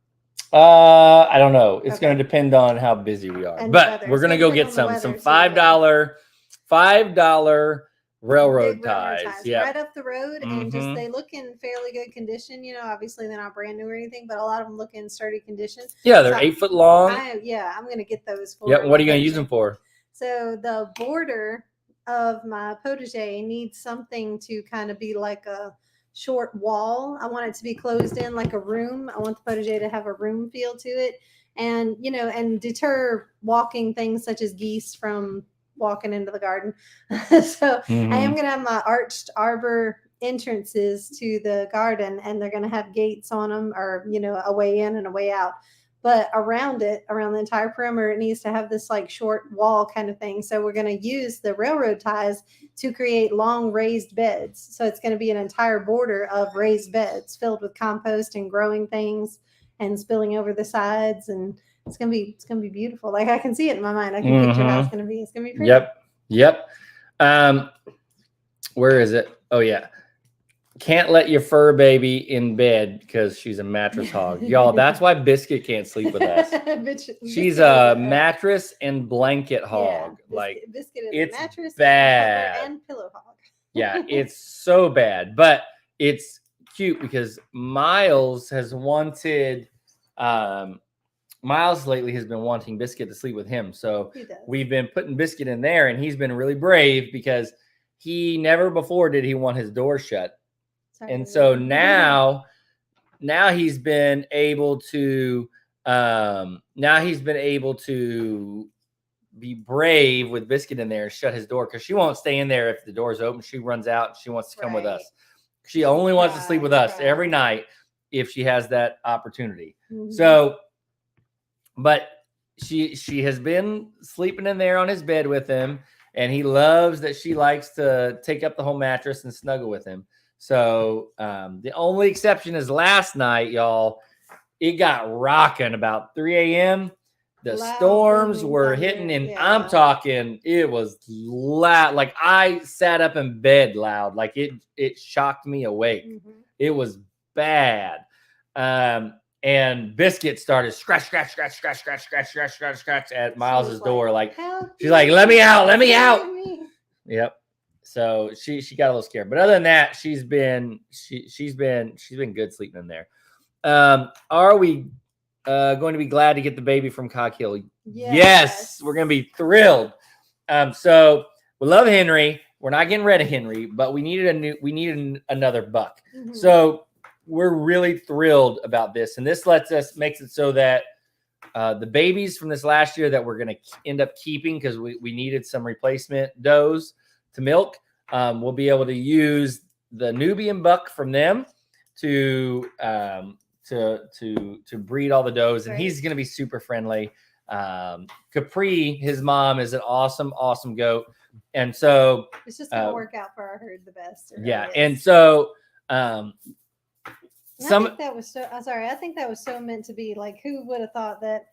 I don't know. It's going to depend on how busy we are, but we're going to go get some $5 railroad ties. Yeah, right up the road, and just they look in fairly good condition. Obviously they're not brand new or anything, but a lot of them look in sturdy condition. Yeah, they're 8 foot long. I'm going to get those for. Yeah, what are you going to use them for? So the border of my protege needs something to kind of be like a short wall. I want it to be closed in like a room. I want the protege to have a room feel to it, and and deter walking things such as geese from walking into the garden. So I am going to have my arched arbor entrances to the garden, and they're going to have gates on them, or a way in and a way out. But around the entire perimeter, it needs to have this like short wall kind of thing. So we're going to use the railroad ties to create long raised beds. So it's going to be an entire border of raised beds filled with compost and growing things and spilling over the sides. And it's going to be beautiful. Like I can see it in my mind. I can picture how it's going to be. It's going to be pretty. Yep. Where is it? Oh yeah. Can't let your fur baby in bed because she's a mattress hog. Y'all, that's why Biscuit can't sleep with us. She's a mattress and blanket hog. Yeah, Biscuit is it's a mattress bad. and pillow hog. Yeah, it's so bad. But it's cute because Miles lately has been wanting Biscuit to sleep with him. So we've been putting Biscuit in there, and he's been really brave because he never before did he want his door shut. And so now he's been able to be brave with Biscuit in there and shut his door, because she won't stay in there if the door's open. She runs out and she wants to come with us. She only wants to sleep with us every night if she has that opportunity. So, but she has been sleeping in there on his bed with him, and he loves that she likes to take up the whole mattress and snuggle with him. So the only exception is last night, y'all. It got rocking about 3 a.m. The Loud storms booming were thunder, hitting, and yeah. I'm talking, it was loud. Like I sat up in bed loud. Like it shocked me awake. Mhm. It was bad. And Biscuit started scratch at Miles's She's door. Like "Help she's me, like, let me out, let me save out. me." Yep. So she got a little scared, but other than that, she's been good sleeping in there. Are we going to be glad to get the baby from Cog Hill? Yes, we're going to be thrilled. So we love Henry. We're not getting rid of Henry, but we needed another buck. Mhm. So we're really thrilled about this, and this makes it so that the babies from this last year that we're going to end up keeping because we needed some replacement does to milk. We'll be able to use the Nubian buck from them to breed all the does, and he's going to be super friendly. Capri, his mom, is an awesome goat, and so it's just gonna work out for our herd the best. Yeah, and so I think that was so. I'm sorry. I think that was so meant to be. Like, who would have thought that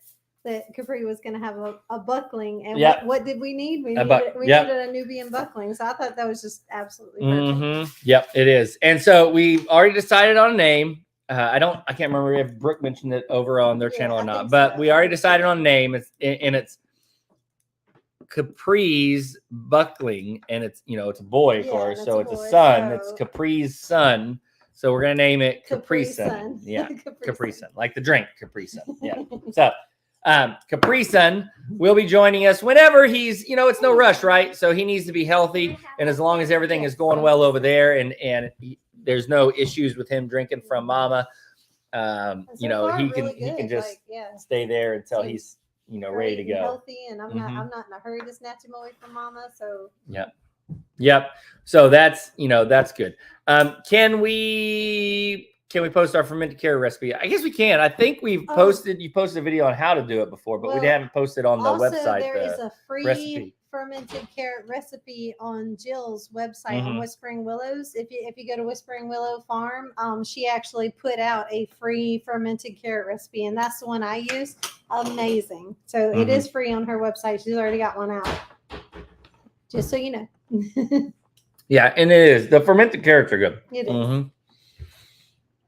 Capri was going to have a buckling? And what did we need? We needed a Nubian buckling. So I thought that was just absolutely perfect. Yep, it is. And so we already decided on a name. I can't remember if Brooke mentioned it over on their channel or not, but we already decided on a name. It's Capri's buckling, and it's a boy, of course. So it's a son. It's Capri's son. So we're gonna name it Capri Sun. Yeah, Capri Sun, like the drink Capri Sun. Yeah. So Capri Sun will be joining us whenever he's, it's no rush, right? So he needs to be healthy, and as long as everything is going well over there, and there's no issues with him drinking from Mama, he can just stay there until he's ready to go. Healthy, and I'm not in a hurry to snatch him away from Mama. So Yep. So that's that's good. Can we post our fermented carrot recipe? I guess we can. I think you posted a video on how to do it before, but we haven't posted on the website. There is a free recipe. Fermented carrot recipe on Jill's website on Whispering Willows. If you go to Whispering Willow Farm, she actually put out a free fermented carrot recipe, and that's the one I use. Amazing. So it is free on her website. She's already got one out. Just so you know. Yeah, and it is. The fermented carrots are good. It is.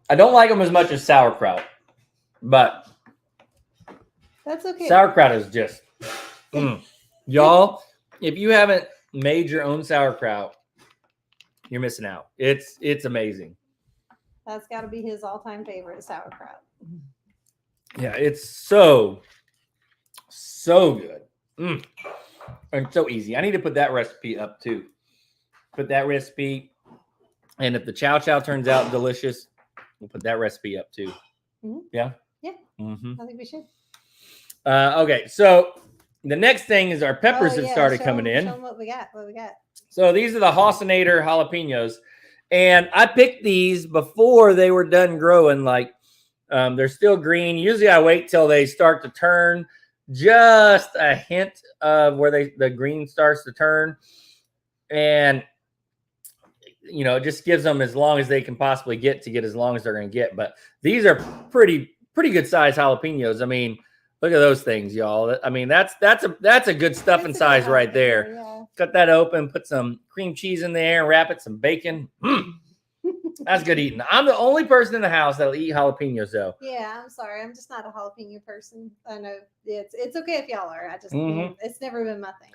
I don't like them as much as sauerkraut, but that's okay. Sauerkraut is just y'all. If you haven't made your own sauerkraut, you're missing out. It's amazing. That's got to be his all-time favorite, sauerkraut. Yeah, it's so good. And so easy. I need to put that recipe up too. Put that recipe, and if the chow chow turns out delicious, we'll put that recipe up too. Yeah. I think we should. Okay, so the next thing is our peppers have started coming in. Show them what we got. So these are the Haussenator jalapenos, and I picked these before they were done growing. Like they're still green. Usually I wait till they start to turn just a hint of where the green starts to turn, and it just gives them as long as they can possibly get as long as they're going to get. But these are pretty good size jalapenos. I mean, look at those things, y'all. I mean, that's a good stuffing size right there. Yeah. Cut that open, put some cream cheese in there, wrap it some bacon. That's good eating. I'm the only person in the house that'll eat jalapenos, though. Yeah, I'm sorry. I'm just not a jalapeno person. I know it's okay if y'all are. I just it's never been my thing.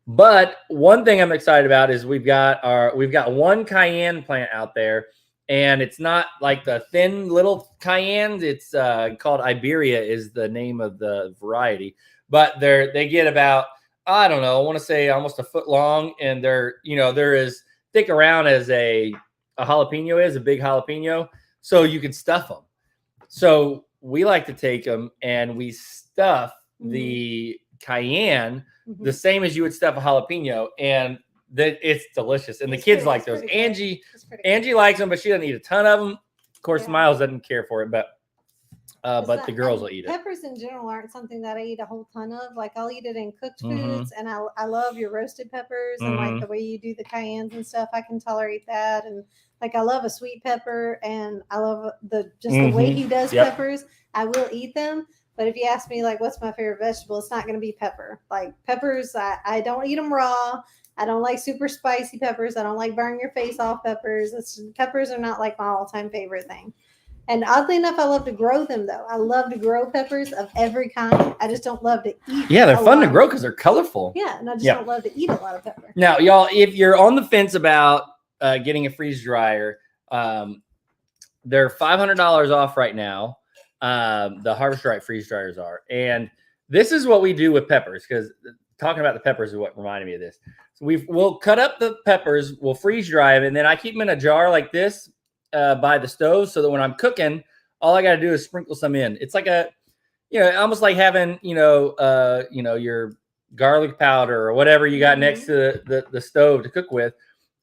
But one thing I'm excited about is we've got one cayenne plant out there, and it's not like the thin little cayennes. It's called Iberia is the name of the variety. But they get about, I don't know, I want to say almost a foot long, and they're as thick around as a jalapeno is, a big jalapeno, so you can stuff them. So we like to take them and we stuff the cayenne the same as you would stuff a jalapeno, and it's delicious. And the kids like those. Angie likes them, but she doesn't eat a ton of them. Of course, Miles doesn't care for it, but It's but not- the girls and will eat it. Peppers in general aren't something that I eat a whole ton of. Like I'll eat it in cooked Mhm. foods, and I love your roasted peppers and like Mhm. the way you do the cayennes and stuff. I can tolerate that, and like I love a sweet pepper, and I love the way Mhm. he does Yep. peppers. I will eat them, but if you ask me like what's my favorite vegetable, it's not going to be pepper. Like peppers, I don't eat them raw. I don't like super spicy peppers. I don't like burn your face off peppers. Peppers are not like my all time favorite thing. And oddly enough, I love to grow them though. I love to grow peppers of every kind. I just don't love to eat. Yeah, they're a fun to lot. grow because they're colorful. Yeah, and I just Yeah. don't love to eat a lot of pepper. Now, y'all, if you're on the fence about getting a freeze dryer, they're $500 off right now. The Harvest Right freeze dryers are, and this is what we do with peppers, because talking about the peppers is what reminded me of this. So we'll cut up the peppers, we'll freeze dry them, and then I keep them in a jar like this by the stove, so that when I'm cooking, all I got to do is sprinkle some in. It's like almost like having your garlic powder or whatever you got next to the stove to cook with.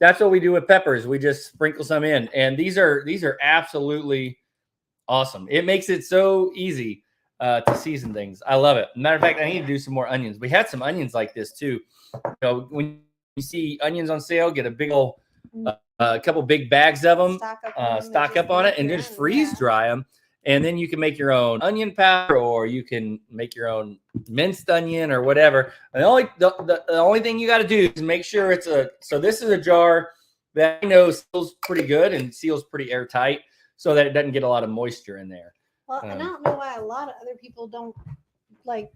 That's what we do with peppers. We just sprinkle some in, and these are absolutely awesome. It makes it so easy to season things. I love it. Matter of fact, I need to do some more onions. We had some onions like this too. When you see onions on sale, get a big old a couple big bags of them, stock up on it, and just freeze dry them. And then you can make your own onion powder, or you can make your own minced onion or whatever. And the only thing you got to do is make sure so this is a jar that I know seals pretty good and seals pretty airtight, so that it doesn't get a lot of moisture in there. Well, and I don't know why a lot of other people don't like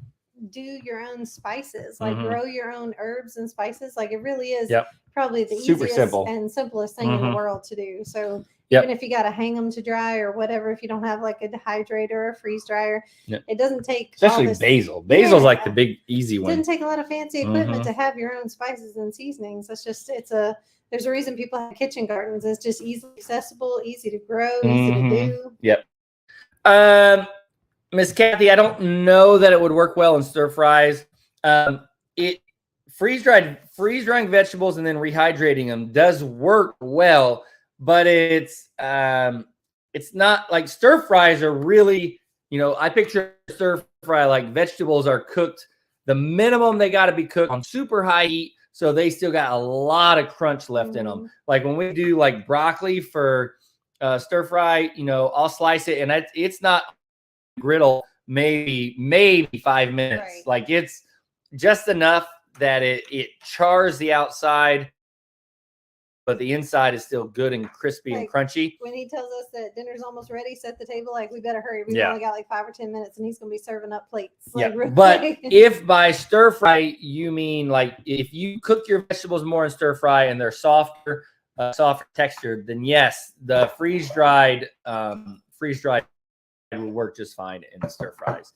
do your own spices, like grow your own herbs and spices. Like it really is probably the Super easiest simple and simplest thing in the world to do. So Yep. even if you got to hang them to dry or whatever, if you don't have like a dehydrator or a freeze dryer, it doesn't take especially basil. Basil's like the big easy It one. doesn't take a lot of fancy equipment to have your own spices and seasonings. There's a reason people have kitchen gardens. It's just easily accessible, easy to grow, easy to do. Yep. Miss Kathy, I don't know that it would work well in stir fries. Freeze drying vegetables and then rehydrating them does work well, but it's not like stir fries are really, I picture stir fry like vegetables are cooked. The minimum they got to be cooked on super high heat, so they still got a lot of crunch left in them. Like when we do like broccoli for stir fry, I'll slice it, and it's not griddle maybe 5 minutes. Right. Like it's just enough that it chars the outside, but the inside is still good and crispy and crunchy. When he tells us that dinner's almost ready, set the table, like we better hurry. We've only got like 5 or 10 minutes, and he's gonna be serving up plates. But if by stir fry you mean like if you cook your vegetables more in stir fry and they're softer textured, then yes, the freeze dried will work just fine in stir fries.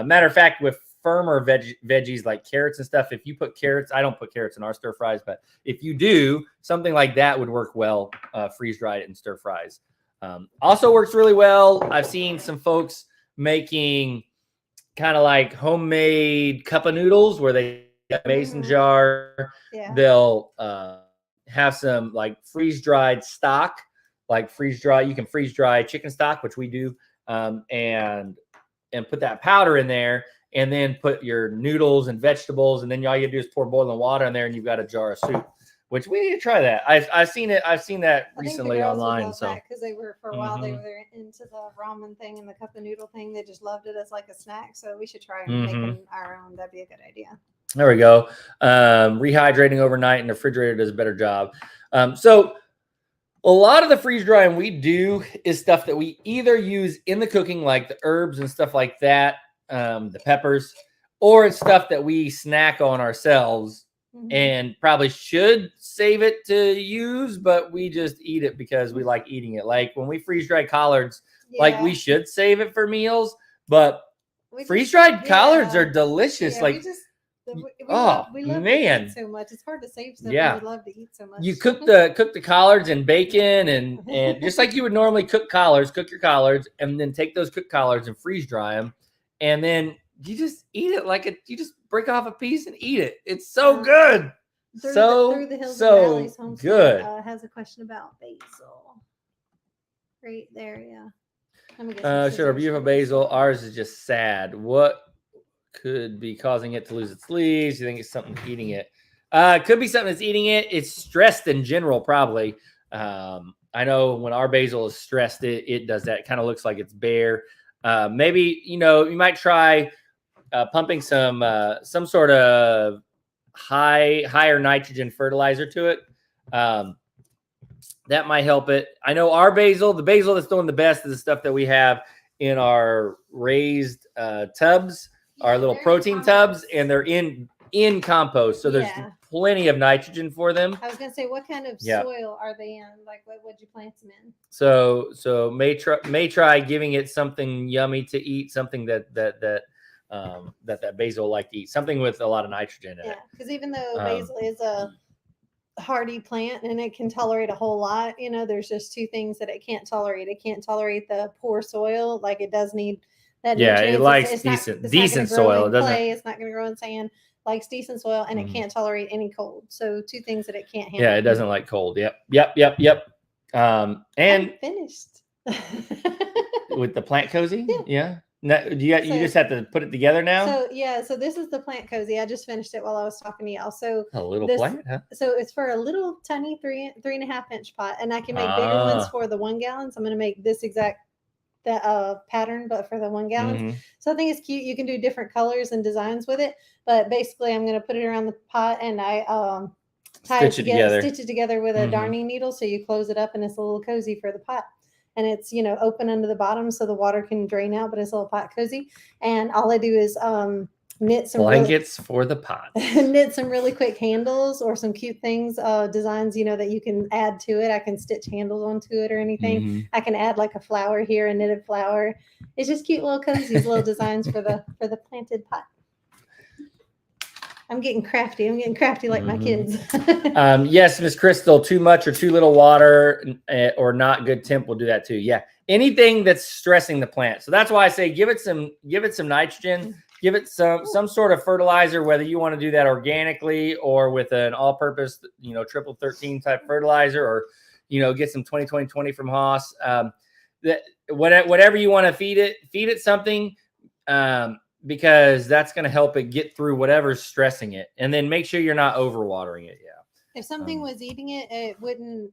Matter of fact, with firmer veggies like carrots and stuff, if you put carrots, I don't put carrots in our stir fries, but if you do, something like that would work well, freeze dried in stir fries. Also works really well. I've seen some folks making kind of like homemade cup of noodles where they get a mason jar. They'll have some like freeze dried stock, like you can freeze dry chicken stock, which we do, and put that powder in there, and then put your noodles and vegetables, and then all you do is pour boiling water in there, and you've got a jar of soup. Which we need to try that. I've seen that recently online. So because they were for a while, they were into the ramen thing and the cup of noodle thing. They just loved it as like a snack. So we should try making our own. That'd be a good idea. There we go. Rehydrating overnight in the refrigerator does a better job. So a lot of the freeze drying we do is stuff that we either use in the cooking, like the herbs and stuff like that, the peppers, or it's stuff that we snack on ourselves and probably should save it to use, but we just eat it because we like eating it. Like when we freeze dry collards, like we should save it for meals, but freeze dried collards are delicious. We love man, to eat so much. It's hard to save stuff. Yeah, we love to eat so much. You cook the collards in bacon and just like you would normally cook your collards, and then take those cooked collards and freeze dry them, and then you just eat it you just break off a piece and eat it. It's so good. Through the Hills and Valleys Homestead, good. Has a question about basil. Right there, yeah. I'm guessing Sure, beautiful basil. Ours is just sad. What could be causing it to lose its leaves? You think it's something eating it? It could be something that's eating it. It's stressed in general, probably. I know when our basil is stressed, it does that. It kind of looks like it's bare. Maybe, you might try pumping some sort of higher nitrogen fertilizer to it. That might help it. I know our basil, the basil that's doing the best is the stuff that we have in our raised tubs, our little protein tubs, and they're in compost. So there's plenty of nitrogen for them. I was gonna say, what kind of soil are they in? Like, what would you plant them in? So may try giving it something yummy to eat, something that basil like to eat, something with a lot of nitrogen in it. Because even though basil is a hardy plant and it can tolerate a whole lot, there's just two things that it can't tolerate. It can't tolerate the poor soil, like it does need that. It likes decent soil. It doesn't. It's not going to grow in sand. Likes decent soil, and it can't tolerate any cold. So two things that it can't handle. Yeah, it doesn't like cold. Yep. And I'm finished with the plant cozy. Yeah. No, you just have to put it together now. So this is the plant cozy. I just finished it while I was talking to y'all. So a little plant, huh? So it's for a little tiny 3.5 inch pot, and I can make bigger ones for the 1 gallon. So I'm going to make this exact pattern, but for the 1 gallon. So I think it's cute. You can do different colors and designs with it, but basically I'm going to put it around the pot and I stitch it together with a darning needle. So you close it up and it's a little cozy for the pot. And it's, open under the bottom so the water can drain out, but it's a little pot cozy. And all I do is knit some blankets for the pot. Knit some really quick handles or some cute things, designs, that you can add to it. I can stitch handles onto it or anything. I can add like a flower here, a knitted flower. It's just cute little cozies, little designs for the planted pot. I'm getting crafty. Like my kids. Yes, Miss Crystal, too much or too little water or not good temp will do that too. Yeah. Anything that's stressing the plant. So that's why I say give it some nitrogen, give it some sort of fertilizer, whether you want to do that organically or with an all-purpose, triple 13 type fertilizer, or, get some 20-20-20 from Haas. Whatever you want to feed it something. Because that's going to help it get through whatever's stressing it, and then make sure you're not overwatering it. Yeah. If something was eating it, it wouldn't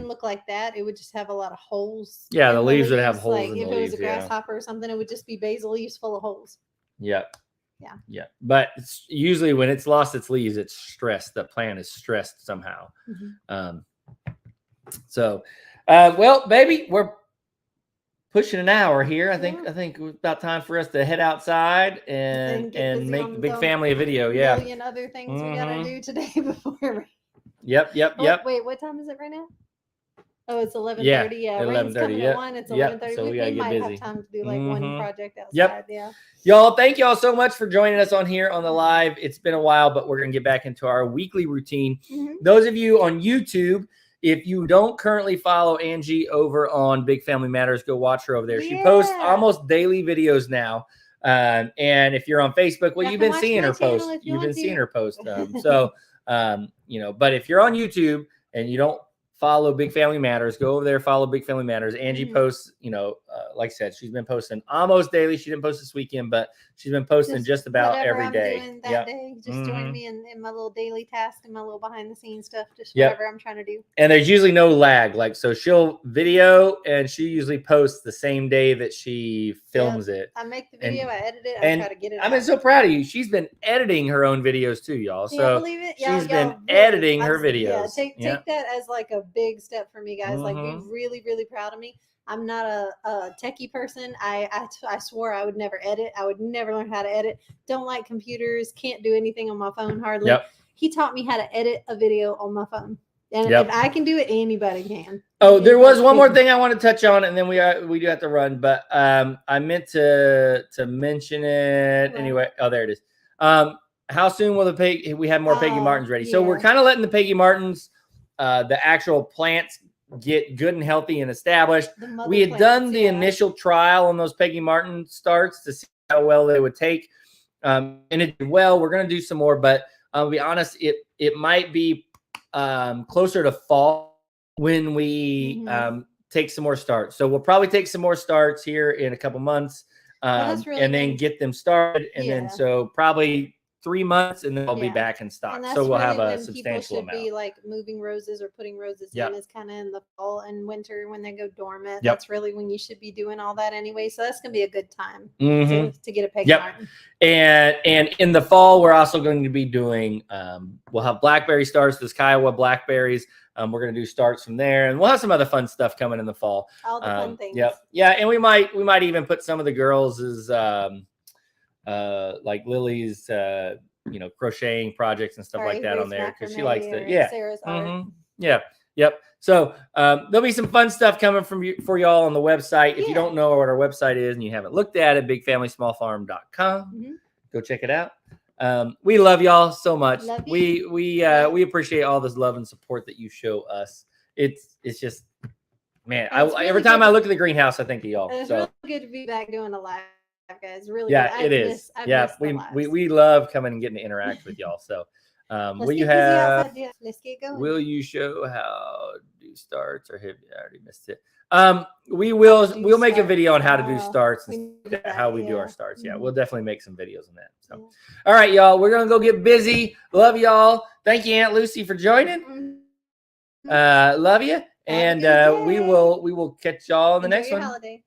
look like that. It would just have a lot of holes. Yeah, the leaves would have holes. Like if it was a grasshopper or something, it would just be basil leaves full of holes. Yep. Yeah. Yeah. But it's usually when it's lost its leaves, it's stressed. The plant is stressed somehow. Well, baby, we're pushing an hour here. I think it's about time for us to head outside and make the big family a video. Yeah. Million other things we gotta do today before. Yep. Wait, what time is it right now? Oh, it's 11:30. Yeah, 11:30. At 1. It's 11:30. So we gotta get busy. Have time to do like one project outside. Yeah. Y'all, thank y'all so much for joining us on here on the live. It's been a while, but we're gonna get back into our weekly routine. Those of you on YouTube, if you don't currently follow Angie over on Big Family Matters, go watch her over there. She posts almost daily videos now. And if you're on Facebook, well, you've been seeing her post. You've been seeing her post. But if you're on YouTube and you don't follow Big Family Matters, go over there, follow Big Family Matters. Angie posts, like I said, she's been posting almost daily. She didn't post this weekend, but she's been posting just about every day. Just join me in my little daily task and my little behind the scenes stuff, just whatever I'm trying to do. And there's usually no lag. So she'll video and she usually posts the same day that she films it. I make the video, I edit it, I try to get it out. I'm so proud of you. She's been editing her own videos too, y'all. So believe it? She's been editing her videos. Take that as like a big step for me, guys. Like, be really, really proud of me. I'm not a techie person. I swore I would never edit. I would never learn how to edit. Don't like computers. Can't do anything on my phone hardly. He taught me how to edit a video on my phone. And if I can do it, anybody can. Oh, there was one more thing I want to touch on, and then we do have to run. But I meant to mention it anyway. Oh, there it is. How soon will we have more Peggy Martins ready? So we're kind of letting the Peggy Martins, the actual plants, get good and healthy and established. We had done the initial trial on those Peggy Martin starts to see how well they would take. And it did well. We're going to do some more, but I'll be honest, it might be closer to fall when we take some more starts. So we'll probably take some more starts here in a couple months, that's really and then good. get them started. And Yeah. then so probably 3 months, and then I'll be Yeah. back in stock. And that's So we'll have really a when people substantial should amount. be like moving roses or putting roses Yep. in is kind of in the fall and winter when they go dormant. Yep. That's really when you should be doing all that anyway. So that's gonna be a good time Mhm. to get a peg Yep. martin. And in the fall, we're also going to be doing, we'll have blackberry starts, this Kiowa blackberries. We're going to do starts from there, and we'll have some other fun stuff coming in the fall. All the fun things. Yep. Yeah. And we might even put some of the girls as, like Lily's, crocheting projects and stuff Or like that on Avery's there. Cause she macrame likes to, or yeah. Sarah's art. Mhm. Yeah. Yep. So there'll be some fun stuff coming from you for y'all on the website. If you Yeah. don't know what our website is and you haven't looked at it, bigfamilysmallfarm.com. Mhm. Go check it out. We love y'all so much. Love you. We appreciate all this love and support that you show us. It's just, man, It's really every time good I to- look at the greenhouse, I think of y'all. And it's So really good to be back doing a live, guys. Really yeah, good. it is. I Yeah, miss the lives. we love coming and getting to interact with y'all. So Let's will get you busy have? outside, yeah. Let's get going. Will you show how to do starts, or have you already missed it? We'll make a video on how to do starts We and need to do that, how we do yeah. our starts. Yeah, Mhm. we'll definitely make some videos on that. So, Yeah. all right, y'all, we're gonna go get busy. Love y'all. Thank you, Aunt Lucy, for joining. Mhm. Love you, and good day. we will catch y'all in the Enjoy next your one. holiday.